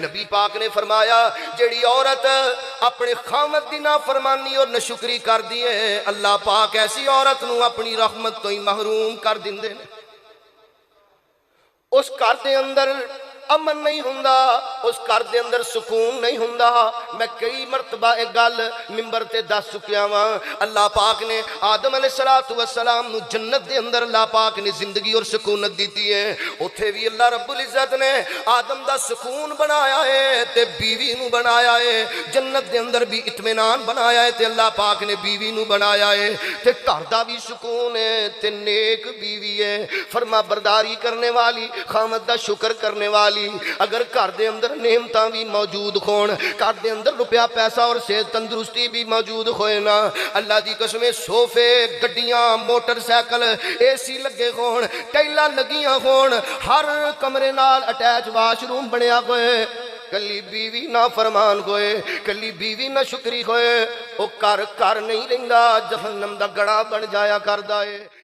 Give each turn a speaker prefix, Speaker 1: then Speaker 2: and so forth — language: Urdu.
Speaker 1: نبی پاک نے فرمایا جیڑی عورت اپنے خامد دی نافرمانی اور ناشکری کر دی ہے، اللہ پاک ایسی عورت نو اپنی رحمت تو ہی محروم کر دیندے نے۔ اس گھر دے اندر امن نہیں ہوندا، اس گھر دے اندر سکون نہیں ہوندا۔ میں کئی مرتبہ ایک گل منبر تے دس چکیا ہاں، اللہ پاک نے آدم علیہ السلام نو جنت دے اندر اللہ پاک نے زندگی اور سکونت دیتی ہے، اوتھے بھی اللہ رب العزت نے آدم دا سکون بنایا ہے تے بیوی نو بنایا ہے، جنت دے اندر بھی اطمینان بنایا ہے تے اللہ پاک نے بیوی نو بنایا ہے تے گھر دا بھی سکون ہے تے نیک بیوی ہے، فرما برداری کرنے والی، خامد دا شکر کرنے والی۔ اگر گھر دے اندر نعمتاں بھی موجود ہون، گھر دے اندر روپیہ پیسہ اور صحت تندرستی بھی موجود ہوئے نا، اللہ دی قسمیں صوفے، گڈیاں، موٹر سائیکل، اے سی لگے ہون، ٹائلاں لگیاں ہون، ہر کمرے نال اٹیچ واش روم بنیا ہوئے، کلی بیوی نہ فرمان ہوئے، کلی بیوی نہ شکری ہوئے، او کر نہیں رہندا، جہنم دا گڑا بن جایا کردا ہے۔